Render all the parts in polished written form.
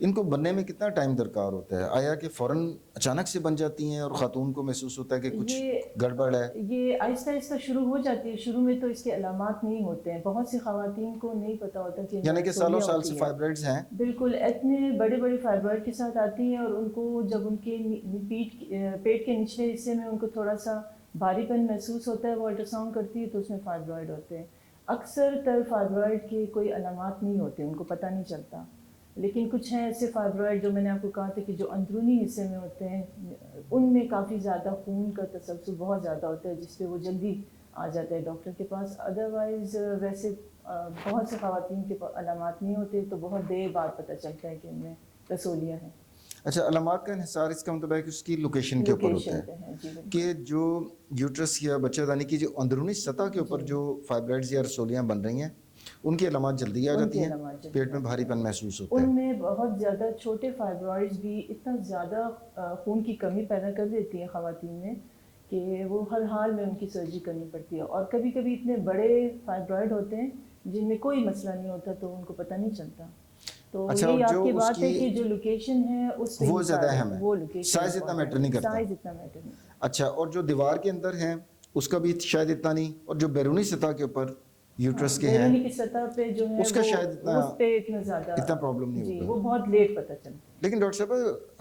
ان کو بننے میں کتنا ٹائم درکار ہوتا ہے؟ آیا کہ فوراً اچانک سے بن جاتی ہیں اور خاتون کو محسوس ہوتا ہے کہ کچھ گڑبڑ ہے؟ یہ آہستہ آہستہ شروع ہو جاتی ہے. شروع میں تو اس کے علامات نہیں ہوتے ہیں. بہت سی خواتین کو نہیں پتہ ہوتا کہ یعنی کہ سالوں سال سے ہوتی ہے. فائبرائڈز ہیں؟ بالکل اتنے بڑے بڑے فائبرائڈ کے ساتھ آتی ہیں, اور ان کو جب ان کے پیٹ کے نچلے حصے میں ان کو تھوڑا سا بھاری پن محسوس ہوتا ہے, وہ الٹرا ساؤنڈ کرتی ہے تو اس میں فائبرائڈ ہوتے ہیں. اکثر تر فائبرائڈ کے کوئی علامات نہیں ہوتے, ان کو پتہ نہیں چلتا. لیکن کچھ ہیں ایسے فائبرائڈ جو میں نے آپ کو کہا تھا کہ جو اندرونی حصے میں ہوتے ہیں, ان میں کافی زیادہ خون کا تسلسل بہت زیادہ ہوتا ہے, جس پہ وہ جلدی آ جاتا ہے ڈاکٹر کے پاس. ادروائز ویسے بہت سے خواتین کے علامات نہیں ہوتے, تو بہت دیر بعد پتہ چلتا ہے کہ ان میں رسولیاں ہیں. اچھا, علامات کا انحصار اس کا مطلب ہے کہ اس کی لوکیشن کے اوپر ہوتا ہے کہ جو یوٹرس یا بچہ دانی کی جو اندرونی سطح کے اوپر جو فائبرائڈز یا رسولیاں بن رہی ہیں, ان کی علامات جلدی آ جاتی ہیں, پیٹ میں بھاری پن محسوس ہوتا ہے. ان میں بہت زیادہ چھوٹے فائبرائڈز بھی اتنا زیادہ خون کی کمی پیدا کر دیتی ہیں خواتین میں کہ وہ ہر حال میں ان کی سرجری کرنی پڑتی ہے. اور کبھی کبھی اتنے بڑے فائبرائڈ ہوتے ہیں جن میں کوئی مسئلہ نہیں ہوتا, تو ان کو پتہ نہیں چلتا. تو اچھا, یہی اور آپ کی جو بات ہے کہ جو لوکیشن ہے اس پہ وہ زیادہ اہم ہے, وہ لوکیشن سائز اتنا میٹر نہیں کرتا. سائز اتنا میٹر نہیں. اچھا, اور جو دیوار کے اندر ہیں اس کا بھی شاید اتنا نہیں, اور جو بیرونی سطح کے اوپر یوٹرس کے ہیں بیرونی کی سطح پہ جو ہے اس کا شاید اس پہ اتنا زیادہ پرابلم نہیں جی, ہوگا. وہ بہت لیٹ پتہ چلتا ہے. لیکن ڈاکٹر صاحب,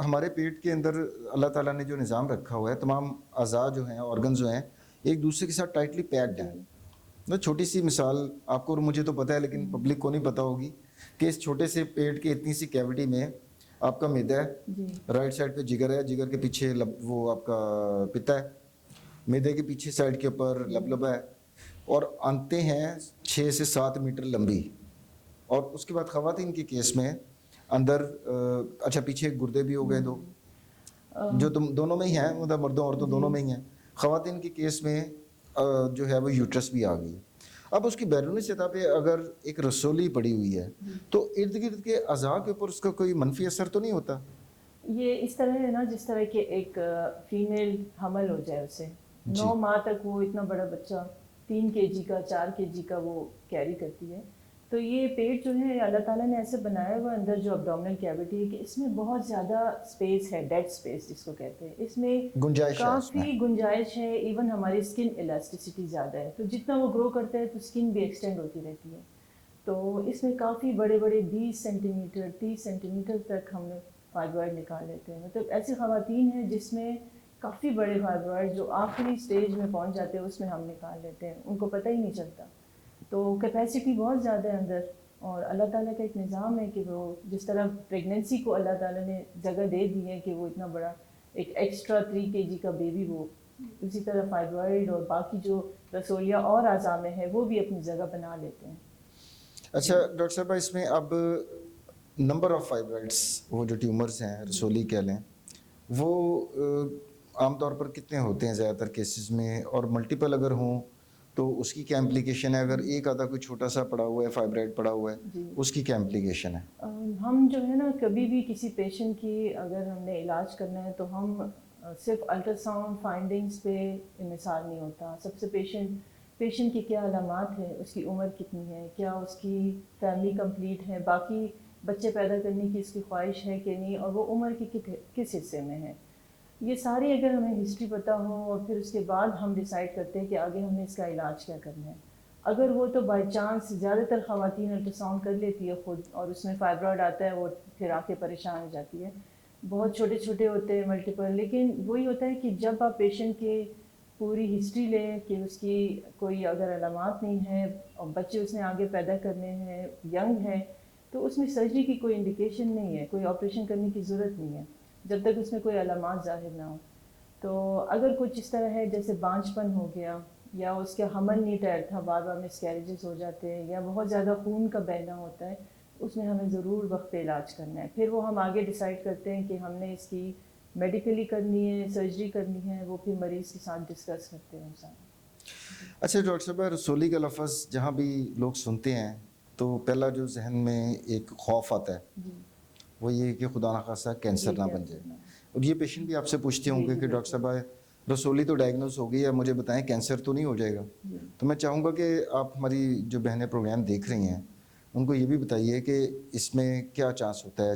ہمارے پیٹ کے اندر اللہ تعالیٰ نے جو نظام رکھا ہوا ہے, تمام اعضاء جو ہیں, آرگن جو ہیں, ایک دوسرے کے ساتھ ٹائٹلی پیکڈ ہیں. چھوٹی سی مثال آپ کو اور مجھے تو پتہ ہے, لیکن پبلک کو نہیں پتہ ہوگی کہ اس چھوٹے سے پیٹ کے اتنی سی کیوٹی میں آپ کا معدہ ہے, رائٹ سائڈ پہ جگر ہے, جگر کے پیچھے وہ آپ کا پتا ہے, معدے کے پیچھے سائڈ کے اوپر لبلبا ہے, اور آنتیں ہیں 6 سے 7 میٹر لمبی. اور اس کے بعد خواتین کے کیس میں اندر اچھا پیچھے گردے بھی ہو گئے دو, جو دونوں میں ہی ہیں, مطلب مردوں عورتوں دونوں میں ہی ہیں. خواتین کے کیس میں جو ہے وہ یوٹرس بھی آ گئی. اب اس کی بیرونی سطح پہ اگر ایک رسولی پڑی ہوئی ہے تو ارد گرد کے اعضاء کے اوپر اس کا کوئی منفی اثر تو نہیں ہوتا؟ یہ اس طرح ہے نا, جس طرح کہ ایک فیمیل حمل ہو جائے, اسے 9 ماہ تک وہ اتنا بڑا بچہ 3 kg کا 4 kg کا وہ کیری کرتی ہے. تو یہ پیٹ جو ہے اللہ تعالیٰ نے ایسے بنایا ہوا اندر جو ابڈومنل کیوٹی ہے کہ اس میں بہت زیادہ اسپیس ہے, ڈیڈ اسپیس جس کو کہتے ہیں. اس میں کافی گنجائش ہے. ایون ہماری اسکن الاسٹیسٹی زیادہ ہے, تو جتنا وہ گرو کرتا ہے تو اسکن بھی ایکسٹینڈ ہوتی رہتی ہے. تو اس میں کافی بڑے بڑے 20 سینٹی میٹر 30 سینٹی میٹر تک ہم فائبرائڈ نکال لیتے ہیں. مطلب ایسی خواتین ہیں جس میں کافی بڑے فائبرائڈ جو آخری سٹیج میں پہنچ جاتے ہیں, اس میں ہم نکال لیتے ہیں, ان کو پتہ ہی نہیں چلتا. تو کیپیسٹی بہت زیادہ ہے اندر, اور اللہ تعالیٰ کا ایک نظام ہے کہ وہ جس طرح پریگنینسی کو اللہ تعالیٰ نے جگہ دے دی ہے کہ وہ اتنا بڑا ایک ایکسٹرا 3 kg کا بیبی, وہ اسی طرح فائبرائڈ اور باقی جو رسولیاں اور اعضاء میں ہے وہ بھی اپنی جگہ بنا لیتے ہیں. اچھا ڈاکٹر صاحبہ, اس میں اب نمبر آف فائبرائڈس, وہ جو ٹیومرز ہیں رسولی کہہ لیں, وہ عام طور پر کتنے ہوتے ہیں زیادہ تر کیسز میں, اور ملٹیپل اگر ہوں تو اس کی کیا امپلیکیشن ہے؟ اگر ایک آدھا کوئی چھوٹا سا پڑا ہوا ہے فائبرائڈ پڑا ہوا ہے, اس کی کیا امپلیکیشن ہے؟ ہم جو ہے نا, کبھی بھی کسی پیشنٹ کی اگر ہم نے علاج کرنا ہے تو ہم صرف الٹرا ساؤنڈ فائنڈنگز پہ انحصار نہیں ہوتا. سب سے پیشنٹ کی کیا علامات ہیں, اس کی عمر کتنی ہے, کیا اس کی فیملی کمپلیٹ ہے, باقی بچے پیدا کرنے کی اس کی خواہش ہے کہ نہیں, اور وہ عمر کے کس حصے میں ہے. یہ ساری اگر ہمیں ہسٹری پتہ ہو, اور پھر اس کے بعد ہم ڈیسائیڈ کرتے ہیں کہ آگے ہمیں اس کا علاج کیا کرنا ہے. اگر وہ تو بائی چانس زیادہ تر خواتین الٹرا ساؤنڈ کر لیتی ہے خود, اور اس میں فائبرائڈ آتا ہے, وہ پھر آ کے پریشان ہو جاتی ہے. بہت چھوٹے چھوٹے ہوتے ہیں ملٹیپل, لیکن وہی ہوتا ہے کہ جب آپ پیشنٹ کے پوری ہسٹری لیں کہ اس کی کوئی اگر علامات نہیں ہے اور بچے اس نے آگے پیدا کرنے ہیں, ینگ ہے, تو اس میں سرجری کی کوئی انڈیکیشن نہیں ہے, کوئی آپریشن کرنے کی ضرورت نہیں ہے جب تک اس میں کوئی علامات ظاہر نہ ہو. تو اگر کچھ اس طرح ہے جیسے بانجھ پن ہو گیا, یا اس کے حمل نہیں ٹھہر تھا, بار بار مسکیریجز ہو جاتے ہیں, یا بہت زیادہ خون کا بہنا ہوتا ہے, اس میں ہمیں ضرور وقت پہ علاج کرنا ہے. پھر وہ ہم آگے ڈیسائیڈ کرتے ہیں کہ ہم نے اس کی میڈیکلی کرنی ہے, سرجری کرنی ہے, وہ پھر مریض کے ساتھ ڈسکس کرتے ہیں سارا. اچھا ڈاکٹر صاحب, رسولی کا لفظ جہاں بھی لوگ سنتے ہیں تو پہلا جو ذہن میں ایک خوف آتا ہے وہ یہ کہ خدا نخواستہ کینسر نہ بن جائے. اور یہ پیشنٹ بھی آپ سے پوچھتے ہوں گے کہ ڈاکٹر صاحب رسولی تو ڈائگنوز ہو گئی ہے, مجھے بتائیں کینسر تو نہیں ہو جائے گا؟ تو میں چاہوں گا کہ آپ ہماری جو بہنیں پروگرام دیکھ رہی ہیں ان کو یہ بھی بتائیے کہ اس میں کیا چانس ہوتا ہے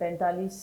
45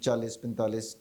40-45,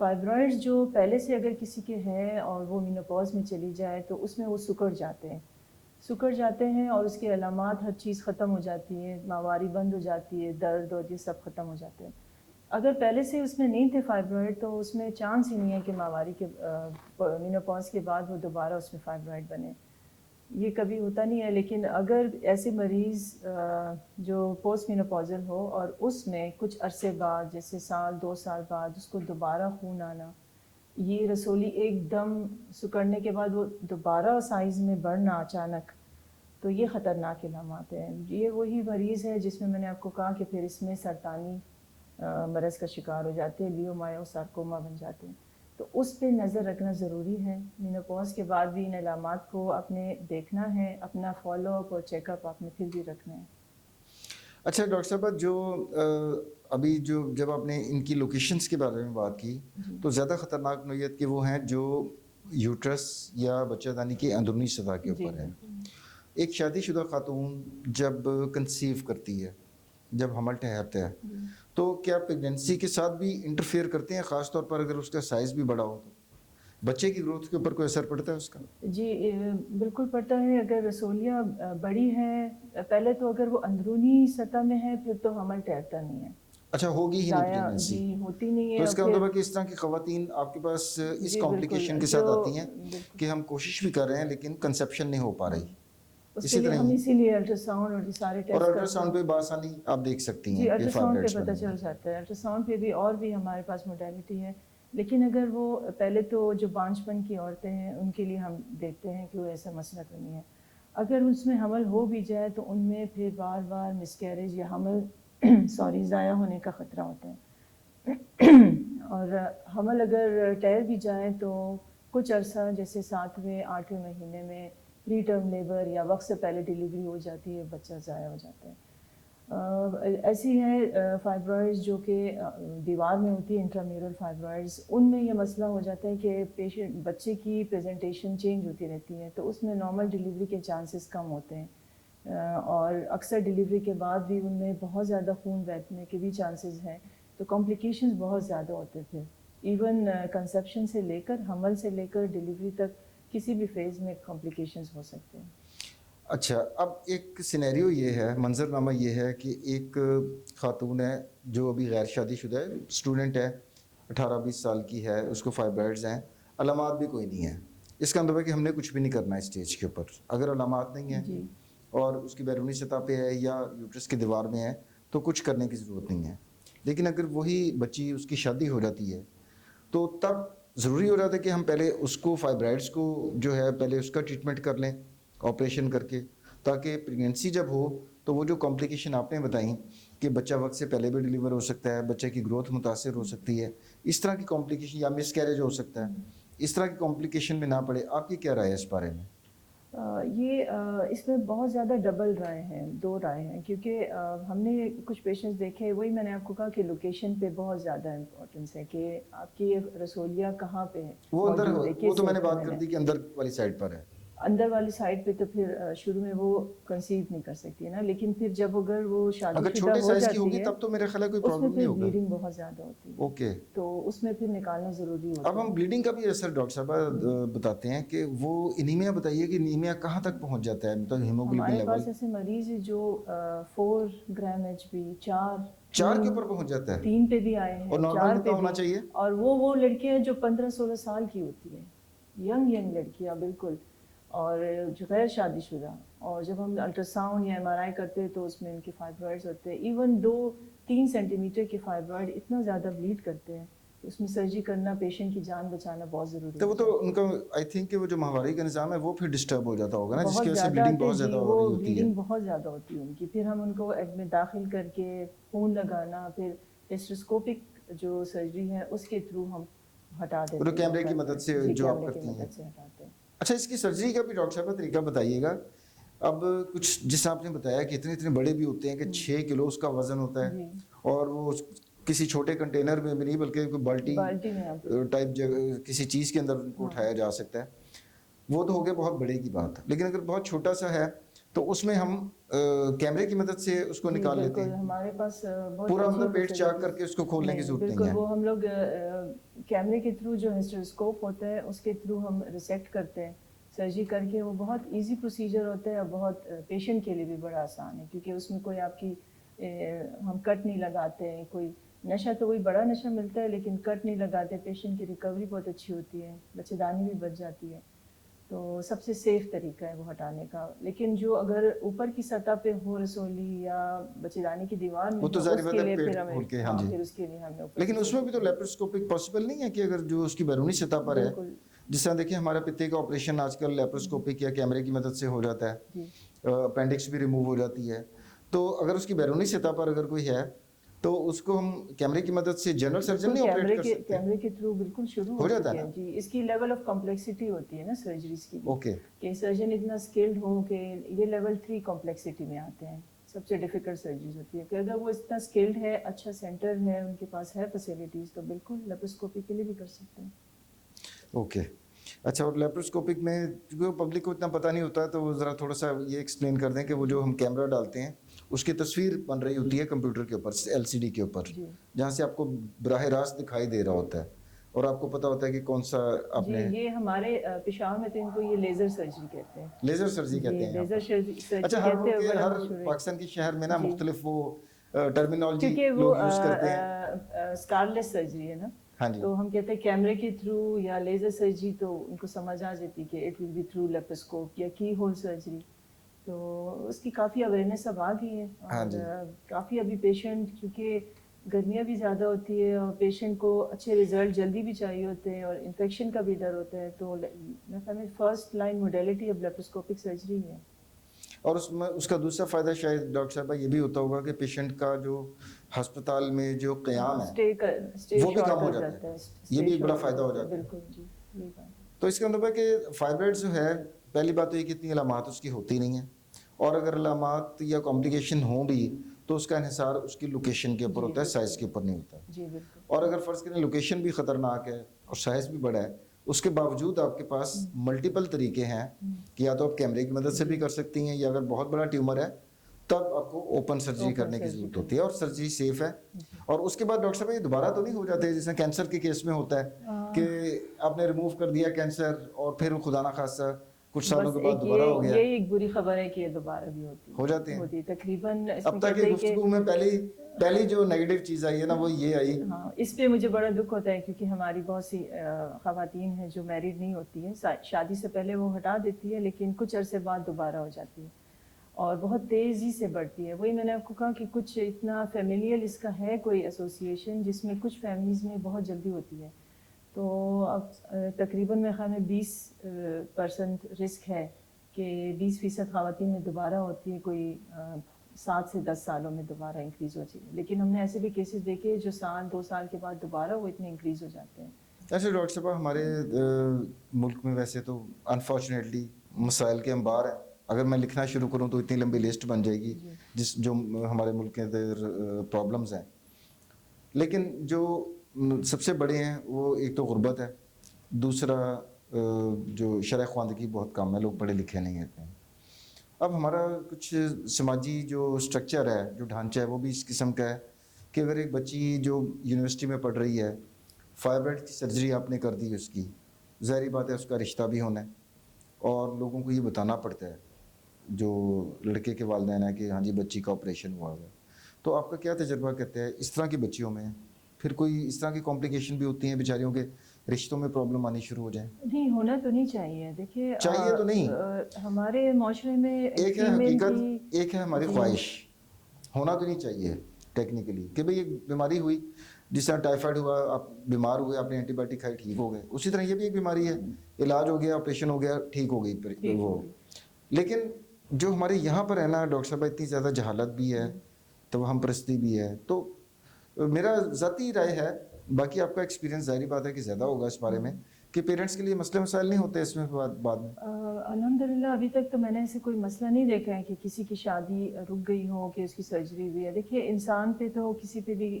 فائبرائڈز جو پہلے سے اگر کسی کے ہیں اور وہ مینوپاز میں چلی جائے تو اس میں وہ سکڑ جاتے ہیں اور اس کے علامات ہر چیز ختم ہو جاتی ہے، ماہواری بند ہو جاتی ہے، درد اور یہ سب ختم ہو جاتے ہیں۔ اگر پہلے سے اس میں نہیں تھے فائبرائڈ تو اس میں چانس ہی نہیں ہے کہ ماہواری کے مینوپاز کے بعد وہ دوبارہ اس میں فائبرائڈ بنے، یہ کبھی ہوتا نہیں ہے۔ لیکن اگر ایسے مریض جو پوسٹ مینوپازل ہو اور اس میں کچھ عرصے بعد جیسے سال 2 سال بعد اس کو دوبارہ خون آنا، یہ رسولی ایک دم سکڑنے کے بعد وہ دوبارہ سائز میں بڑھنا اچانک، تو یہ خطرناک علامات ہیں۔ یہ وہی مریض ہے جس میں نے آپ کو کہا کہ پھر اس میں سرطانی مرض کا شکار ہو جاتے ہیں، لیومایوسارکوما بن جاتے ہیں، تو اس پہ نظر رکھنا ضروری ہے۔ مینوپاز کے بعد بھی ان علامات کو آپ نے دیکھنا ہے، اپنا فالو اپ اور چیک اپ آپ نے پھر بھی رکھنا ہے۔ اچھا ڈاکٹر صاحبہ، جو ابھی جب آپ نے ان کی لوکیشنز کے بارے میں بات کی تو زیادہ خطرناک نوعیت کے وہ ہیں جو یوٹرس یا بچہ دانی کی اندرونی سطح کے اوپر ہیں۔ ایک شادی شدہ خاتون جب کنسیو کرتی ہے، جب حمل ٹھہرتا ہے، تو کیا پریگنینسی کے ساتھ بھی انٹرفیئر کرتے ہیں، خاص طور پر اگر اس کا سائز بھی بڑا ہو تو بچے کی گروتھ کے اوپر کوئی اثر پڑتا ہے اس کا؟ جی بالکل پڑتا ہے۔ اگر رسولیاں بڑی ہیں، پہلے تو اگر وہ اندرونی سطح میں ہے پھر تو حمل ٹھہرتا نہیں ہے، اچھا ہوگی ہی نہیں پریگنینسی، جی ہوتی نہیں ہے۔ تو اس کا مطلب ہے کہ اس طرح کی خواتین آپ کے پاس اس کمپلیکیشن کے ساتھ آتی ہیں کہ ہم کوشش بھی کر رہے ہیں لیکن کنسیپشن نہیں ہو پا رہی، اس کے لیے ہم اسی لیے الٹرا ساؤنڈ اور یہ سارے ٹیسٹ اور الٹرا ساؤنڈ پہ بآسانی آپ دیکھ سکتی ہیں جی کہ الٹرا ساؤنڈ فائبرائڈز پہ پتہ چل جاتا ہے۔ الٹرا ساؤنڈ پہ بھی اور بھی ہمارے پاس موڈیلٹی ہے، لیکن اگر وہ پہلے تو جو بانجھ پن کی عورتیں ہیں ان کے لیے ہم دیکھتے ہیں کہ وہ ایسا مسئلہ تو نہیں ہے۔ اگر اس میں حمل ہو بھی جائے تو ان میں پھر بار بار مسکیریج یا حمل ضائع ہونے کا خطرہ ہوتا ہے، اور حمل اگر ٹھہر بھی جائے تو کچھ عرصہ جیسے 7ویں 8ویں مہینے میں پری ٹرم لیبر یا وقت سے پہلے ڈیلیوری ہو جاتی ہے، بچہ ضائع ہو جاتا ہے۔ ایسی ہے فائبرائڈز جو کہ دیوار میں ہوتی ہے، انٹرامورل فائبرائڈز، ان میں یہ مسئلہ ہو جاتا ہے کہ بچے کی پریزنٹیشن چینج ہوتی رہتی ہے، تو اس میں نارمل ڈیلیوری کے چانسز کم ہوتے ہیں، اور اکثر ڈیلیوری کے بعد بھی ان میں بہت زیادہ خون بہنے کے بھی چانسز ہیں، تو کمپلیکیشنز بہت زیادہ ہوتے پھر ایون کنسیپشن سے لے کر حمل سے لے کر ڈیلیوری تک کسی بھی فیز میں کمپلیکیشنز ہو سکتے ہیں۔ اچھا، اب ایک سینیریو یہ ہے، منظرنامہ یہ ہے کہ ایک خاتون ہے جو ابھی غیر شادی شدہ ہے، اسٹوڈنٹ ہے، 18-20 سال کی ہے، اس کو فائبرائڈز ہیں، علامات بھی کوئی نہیں ہیں، اس کا مطلب ہے کہ ہم نے کچھ بھی نہیں کرنا ہے اسٹیج کے اوپر۔ اگر علامات نہیں ہیں اور اس کی بیرونی سطح پہ ہے یا یوٹرس کی دیوار میں ہے تو کچھ کرنے کی ضرورت نہیں ہے، لیکن اگر وہی بچی اس کی شادی ہو جاتی ہے تو تب ضروری ہو جاتا ہے کہ ہم پہلے اس کو فائبرائڈز کو جو ہے پہلے اس کا ٹریٹمنٹ کر لیں آپریشن کر کے، تاکہ پریگنینسی جب ہو تو وہ جو کمپلیکیشن آپ نے بتائیں کہ بچہ وقت سے پہلے بھی ڈیلیور ہو سکتا ہے، بچے کی گروتھ متاثر ہو سکتی ہے، اس طرح کی کمپلیکیشن یا مس کیریج ہو سکتا ہے، اس طرح کی کمپلیکیشن میں نہ پڑے، آپ کی کیا رائے ہے اس بارے میں؟ اس میں بہت زیادہ ڈبل رائے ہیں، 2 رائے ہیں، کیونکہ ہم نے کچھ پیشنٹس دیکھے، وہی میں نے آپ کو کہا کہ لوکیشن پہ بہت زیادہ امپورٹنس ہے کہ آپ کی رسولیہ کہاں پہ ہے، وہ اندر، وہ تو میں نے بات کر دی کہ اندر والی سائڈ پر ہے، اندر والی سائڈ پہ تو پھر شروع میں وہ کنسیو نہیں کر سکتی ہے نا، لیکن پھر جب اگر وہ شادی شدہ ہو جاتی ہے تب تو میرا خیال ہے کوئی اس میں پرابلم نہیں پھر ہوگا۔ بلیڈنگ بہت زیادہ ہوتی ہے، اوکے، تو اس میں پھر نکالنا ضروری ہوتا ہے۔ اب ہم بلیڈنگ کا بھی اثر ڈاکٹر صاحب بتاتے ہیں کہ وہ انیمیا، بتائیے کہ انیمیا کہاں تک پہنچ جاتا ہے، مطلب ہیموگلوبن ہمارے لیول پاس ایسے مریض ہیں جو 4 گرام HB 4 کے اوپر پہنچ جاتا ہے، 3 پہ بھی آئے ہیں، اور 4 نارمل پہ ہونا بھی، چاہیے، اور وہ لڑکیاں جو 15-16 سال کی ہوتی ہیں، ینگ لڑکیاں بالکل، اور جو غیر شادی شدہ، اور جب ہم الٹرا ساؤنڈ یا MRI کرتے ہیں تو اس میں ان کے فائبرائڈز ہوتے ہیں، ایون 2-3 سینٹی میٹر کے فائبرائڈ اتنا زیادہ بلیڈ کرتے ہیں کہ اس میں سرجری کرنا، پیشنٹ کی جان بچانا بہت ضروری ہے۔ تو وہ تو ان کا آئی تھنک کہ وہ جو ماہواری کا نظام ہے وہ پھر ڈسٹرب ہو جاتا ہوگا نا، جس بہت کی وجہ سے زیادہ بلیڈنگ آتے بہت زیادہ جی، ہو رہی وہ ہوتی ہے، بلیڈنگ بہت زیادہ ہوتی ہے ان کی، پھر ہم ان کو ایڈمٹ داخل کر کے خون لگانا، پھر ہسٹروسکوپک جو سرجری ہے اس کے تھرو ہم ہٹا دیتے ہیں، وہ کیمرے کی مدد سے جو آپ کیمرے کی کرتی ہیں۔ مدد سے ہٹاتے ہیں۔ اچھا، اس کی سرجری کا بھی ڈاکٹر صاحب طریقہ بتائیے گا۔ اب کچھ جس آپ نے بتایا کہ اتنے بڑے بھی ہوتے ہیں کہ 6 کلو اس کا وزن ہوتا ہے، اور وہ کسی چھوٹے کنٹینر میں بھی نہیں بلکہ کوئی بالٹی میں ٹائپ کسی چیز کے اندر ان کو اٹھایا جا سکتا ہے، وہ تو ہو گیا بہت بڑے کی بات، لیکن اگر بہت چھوٹا سا ہے تو اس میں ہم کیمرے کی مدد سے اس کو نکال لیتے بالکل ہیں ہمارے پاس بہت پورا اچھی مطلب پیٹ چاک facilities- کر کے اس کو کھولنے کی ضرورت بالکل نہیں ہے وہ ہم لوگ کیمرے کے تھرو جو ہسٹروسکوپ ہوتا ہے اس کے تھرو ہم ریسیکٹ کرتے ہیں سرجری کر کے. وہ بہت ایزی پروسیجر ہوتا ہے اور بہت پیشنٹ کے لیے بھی بڑا آسان ہے کیونکہ اس میں کوئی آپ کی ہم کٹ نہیں لگاتے ہیں. کوئی نشہ تو کوئی بڑا نشہ ملتا ہے لیکن کٹ نہیں لگاتے. پیشنٹ کی ریکوری بہت اچھی ہوتی ہے, بچے دانی بھی بچ جاتی ہے. تو سب سے سیف طریقہ ہے وہ ہٹانے کا. لیکن جو اگر اوپر کی سطح پہ ہو رسولی یا بچے دانی کی دیوار میں وہ تو ہو ظاہر اس بات کے ہے لیے پیٹ پھر ہمیں کھول کے, ہاں جی, پھر اس کے لیے ہمیں اوپر لیکن اس میں بھی تو لیپروسکوپک پاسبل نہیں ہے کہ اگر جو اس کی بیرونی سطح پر ہے, بالکل جس طرح دیکھیں ہمارا پتے کا آپریشن آج کل لیپروسکوپک یا کیمرے کی مدد سے ہو جاتا ہے, جی اپینڈکس بھی ریموو ہو جاتی ہے. تو اگر اس کی بیرونی سطح پر اگر کوئی ہے تو اس کو ہم کیمرے کی مدد سے جنرل سرجن نہیں آپریٹ کر سکتے؟ کیمرے کے تھرو بالکل شروع ہو ہو جاتا چکے ہے ہیں نا؟ جی. اس کی لیول آف کمپلیکسٹی ہوتی ہے نا سرجریز کی بھی اوکے, کہ سرجن اتنا اسکلڈ ہو کہ یہ لیول 3 کمپلیکسٹی میں آتے ہیں. سب سے ڈیفیکلٹ سرجریز ہوتی ہے کہ اگر وہ اتنا اسکلڈ ہے, اچھا سینٹر ہے, ان کے پاس ہے فیسلٹیز, تو بالکل لیپروسکوپی کے لیے بھی کر سکتے ہیں. اوکے. اچھا, اور لیپروسکوپک میں جو پبلک کو اتنا پتہ نہیں ہوتا تو وہ ذرا تھوڑا سا یہ ایکسپلین کر دیں کہ وہ جو ہم کیمرہ ڈالتے ہیں اس کی تصویر بن رہی ہوتی ہے کمپیوٹر کے اوپر, ایل سی ڈی کے اوپر, جی جہاں سے آپ کو براہ راست دکھائی دے رہا ہوتا ہے اور آپ کو پتہ ہوتا ہے کہ کون سا آپ جی. نے یہ ہمارے پشاور میں تو ان کو یہ لیزر سرجری کہتے ہیں. لیزر سرجری کہتے ہیں یہاں لیزر پر. سرجری اچھا, ہر کہتے ہیں, ملک کے بڑا ہر مشہور ہے پاکستان کے شہر میں نا جی. مختلف وہ ٹرمینالوجی کیونکہ وہ لوگ یوز کرتے ہیں. اسکارلیس سرجری ہے نا, ہاں جی, تو ہم کہتے ہیں کیمرے کے تھرو یا لیزر سرجری, تو ان کو سمجھ آ جاتی کہ اٹ ول بی تھرو لیپروسکوپ یا کی ہول سرجری. تو اس کی کافی اویئرنیس اب آ گئی ہے ہاں اور جی. کافی ابھی پیشنٹ, کیونکہ گرمیاں بھی زیادہ ہوتی ہے اور پیشنٹ کو اچھے ریزلٹ جلدی بھی چاہیے ہوتے ہیں اور انفیکشن کا بھی ڈر ہوتا ہے, تو میں سمجھ فرسٹ لائن موڈیلٹی اب لیپروسکوپک سرجری ہے. اور اس میں اس کا دوسرا فائدہ شاید ڈاکٹر صاحبہ یہ بھی ہوتا ہوگا کہ پیشنٹ کا جو ہسپتال میں جو قیام ہے اسٹے وہ بھی شارٹ کم ہو ہو جاتا جاتا ہے. یہ بھی ایک بڑا فائدہ ہو جاتا ہے. بالکل جی, یہی بات ہے. تو اس کا مطلب ہے کہ فائبرائڈ جو ہے, پہلی بات تو یہ کہ اتنی علامات اس کی ہوتی نہیں ہیں, اور اگر علامات یا کمپلیکیشن ہوں بھی تو اس کا انحصار اس کی لوکیشن کے اوپر ہوتا ہے, سائز کے اوپر نہیں ہوتا. جی بالکل. اور اگر فرض کریں لوکیشن بھی خطرناک ہے اور سائز بھی بڑا ہے, اس کے باوجود آپ کے پاس ملٹیپل طریقے ہیں کہ یا تو آپ کیمرے کی مدد سے بھی کر سکتی ہیں, یا اگر بہت بڑا ٹیومر ہے تب آپ کو اوپن سرجری کرنے کی ضرورت ہوتی ہے, اور سرجری سیف ہے. اور اس کے بعد ڈاکٹر صاحب یہ دوبارہ تو نہیں ہو جاتے جیسے کینسر کے کیس میں ہوتا ہے کہ آپ نے ریموو کر دیا کینسر اور پھر خدا نخواستہ کچھ سالوں بس کے بعد ایک دوبارہ ہو گیا, یہ ایک بری خبر ہے کہ یہ دوبارہ بھی ہو جاتے ہیں. ہوتی تقریباً. اس اب میں تک کہتے یہ ہیں کہ گفتگو میں پہلی جو نیگیٹو چیز آئی ہے نا وہ یہ آئی. ہاں, اس پہ مجھے بڑا دکھ ہوتا ہے کیونکہ ہماری بہت سی خواتین ہیں جو میرڈ نہیں ہوتی ہیں, شادی سے پہلے وہ ہٹا دیتی ہے لیکن کچھ عرصے بعد دوبارہ ہو جاتی ہے اور بہت تیزی سے بڑھتی ہے. وہی میں نے آپ کو کہا کہ کچھ اتنا فیملیل اس کا ہے کوئی ایسوسیشن جس میں کچھ فیملیز میں بہت جلدی ہوتی ہے. تو اب تقریباً میرے خیال میں 20% رسک ہے کہ 20% خواتین میں دوبارہ ہوتی ہے, کوئی 7 سے 10 سالوں میں دوبارہ انکریز ہو جائے. لیکن ہم نے ایسے بھی کیسز دیکھے جو 2 سال کے بعد دوبارہ وہ اتنے انکریز ہو جاتے ہیں. ایسے ڈاکٹر صاحب ہمارے ملک میں ویسے تو انفارچونیٹلی مسائل کے انبار ہیں. اگر میں لکھنا شروع کروں تو اتنی لمبی لسٹ بن جائے گی جو ہمارے ملک کے اندر پرابلمز ہیں. لیکن جو سب سے بڑے ہیں وہ ایک تو غربت ہے, دوسرا جو شرح خواندگی بہت کم ہے, لوگ پڑھے لکھے نہیں ہوتے ہیں. اب ہمارا کچھ سماجی جو اسٹرکچر ہے, جو ڈھانچہ ہے, وہ بھی اس قسم کا ہے کہ اگر ایک بچی جو یونیورسٹی میں پڑھ رہی ہے, فائبرائڈ کی سرجری آپ نے کر دی اس کی, ظاہری بات ہے اس کا رشتہ بھی ہونا ہے اور لوگوں کو یہ بتانا پڑتا ہے جو لڑکے کے والدین ہیں کہ ہاں جی بچی کا آپریشن ہوا ہے. تو آپ کا کیا تجربہ کہتے ہیں اس طرح کی بچیوں میں پھر کوئی اس طرح کی کمپلیکیشن بھی ہوتی ہیں بیچاریوں کے رشتوں میں پرابلم آنی شروع ہو جائیں؟ نہیں, ہونا تو نہیں چاہیے. دیکھیے چاہیے تو نہیں, ہمارے معاشرے میں ایک ہے فیمیل حقیقت, کی ایک ہے ہماری خواہش. ہونا تو نہیں چاہیے ٹیکنیکلی کہ بھئی ایک بیماری ہوئی, جس طرح ٹائیفائڈ ہوا, آپ بیمار ہوئے, آپ نے اینٹی بایوٹک کھائی, ٹھیک ہو گئے, اسی طرح یہ بھی ایک بیماری ہے, علاج ہو گیا, آپریشن ہو گیا, ٹھیک ہو گئی وہ. لیکن جو ہمارے یہاں پر ہے نا ڈاکٹر صاحب, اتنی زیادہ جہالت بھی ہے, توہم پرستی بھی ہے. تو میرا ذاتی رائے ہے, باقی آپ کا ایکسپیرینس ظاہری بات ہے کہ زیادہ ہوگا اس بارے میں, کہ پیرنٹس کے لیے مسئلے مسائل نہیں ہوتے اس میں بعد میں. الحمدللہ ابھی تک تو میں نے ایسے کوئی مسئلہ نہیں دیکھا ہے کہ کسی کی شادی رک گئی ہو کہ اس کی سرجری ہوئی ہے. دیکھیے انسان پہ تو کسی پہ بھی